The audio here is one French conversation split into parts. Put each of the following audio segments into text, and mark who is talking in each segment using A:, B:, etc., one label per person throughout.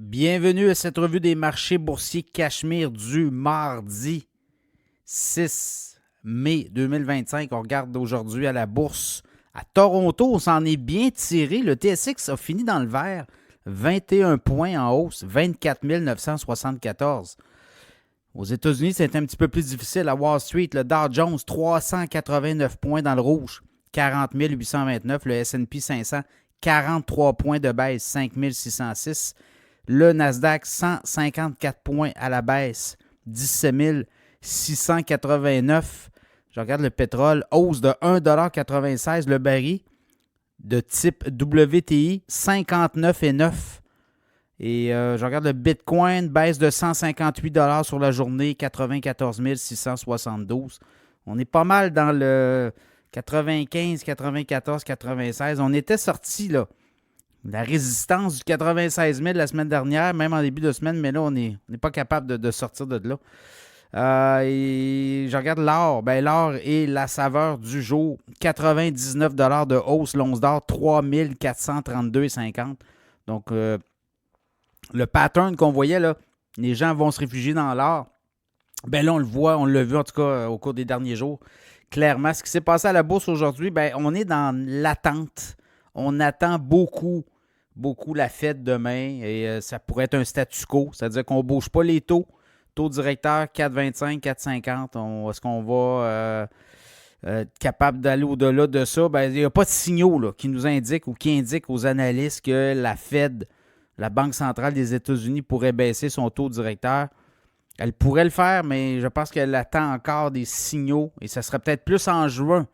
A: Bienvenue à cette revue des marchés boursiers Cachemire du mardi 6 mai 2025. On regarde aujourd'hui à la bourse. À Toronto, on s'en est bien tiré. Le TSX a fini dans le vert. 21 points en hausse, 24 974. Aux États-Unis, c'est un petit peu plus difficile. À Wall Street, le Dow Jones, 389 points dans le rouge, 40 829. Le S&P 500, 43 points de baisse, 5 606. Le Nasdaq, 154 points à la baisse, 17 689. Je regarde le pétrole, hausse de 1,96 $ le baril, de type WTI, 59,9. Et je regarde le Bitcoin, baisse de 158 $ sur la journée, 94 672. On est pas mal dans le 95, 94, 96. On était sorti là. La résistance du 96 000 la semaine dernière, même en début de semaine, mais là, on n'est pas capable de sortir de là. Et je regarde l'or. Ben, l'or est la saveur du jour. 99 $ de hausse, l'once d'or, 3 432,50. Donc, le pattern qu'on voyait, là, les gens vont se réfugier dans l'or. Ben là, on le voit, on l'a vu en tout cas au cours des derniers jours. Clairement, ce qui s'est passé à la bourse aujourd'hui, ben, on est dans l'attente. On attend beaucoup la Fed demain et ça pourrait être un statu quo, c'est-à-dire qu'on ne bouge pas les taux. Taux directeur 4,25, 4,50. Est-ce qu'on va être capable d'aller au-delà de ça? Ben, il n'y a pas de signaux là, qui nous indiquent ou qui indiquent aux analystes que la Fed, la Banque centrale des États-Unis, pourrait baisser son taux directeur. Elle pourrait le faire, mais je pense qu'elle attend encore des signaux et ça serait peut-être plus en juin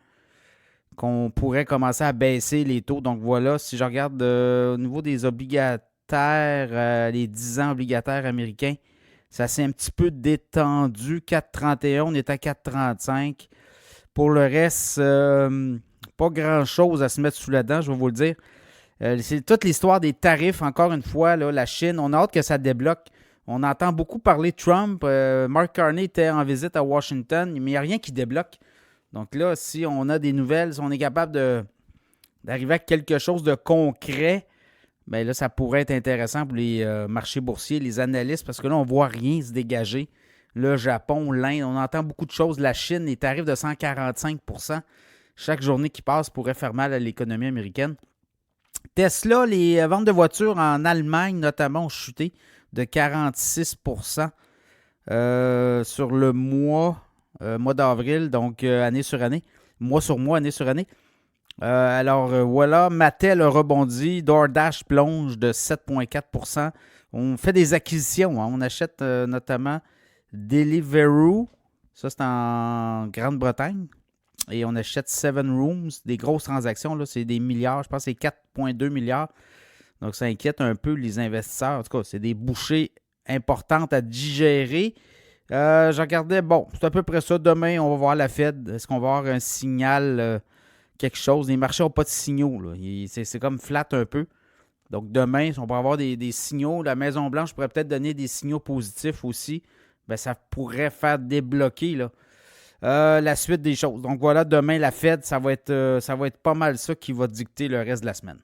A: qu'on pourrait commencer à baisser les taux. Donc voilà, si je regarde au niveau des obligataires, les 10 ans obligataires américains, ça s'est un petit peu détendu. 4,31, on est à 4,35. Pour le reste, pas grand-chose à se mettre sous la dent, je vais vous le dire. C'est toute l'histoire des tarifs, encore une fois, là, la Chine. On a hâte que ça débloque. On entend beaucoup parler de Trump. Mark Carney était en visite à Washington, mais il n'y a rien qui débloque. Donc là, si on a des nouvelles, si on est capable d'arriver à quelque chose de concret, bien là, ça pourrait être intéressant pour les marchés boursiers, les analystes, parce que là, on ne voit rien se dégager. Le Japon, l'Inde, on entend beaucoup de choses. La Chine, les tarifs de 145 %. Chaque journée qui passe pourrait faire mal à l'économie américaine. Tesla, les ventes de voitures en Allemagne, notamment, ont chuté de 46 % sur le mois d'avril, donc année sur année, mois sur mois, année sur année. Voilà, Mattel a rebondi, DoorDash plonge de 7,4 %. On fait des acquisitions, hein. On achète notamment Deliveroo, ça c'est en Grande-Bretagne, et on achète Seven Rooms, des grosses transactions, là, c'est des milliards, je pense que c'est 4,2 milliards. Donc ça inquiète un peu les investisseurs. En tout cas, c'est des bouchées importantes à digérer. Je regardais, bon, c'est à peu près ça. Demain, on va voir la Fed. Est-ce qu'on va avoir un signal, quelque chose? Les marchés n'ont pas de signaux, là. C'est comme flat un peu. Donc demain, on va avoir des signaux. La Maison-Blanche pourrait peut-être donner des signaux positifs aussi. Bien, ça pourrait faire débloquer là, la suite des choses. Donc voilà, demain, la Fed, ça va être pas mal ça qui va dicter le reste de la semaine.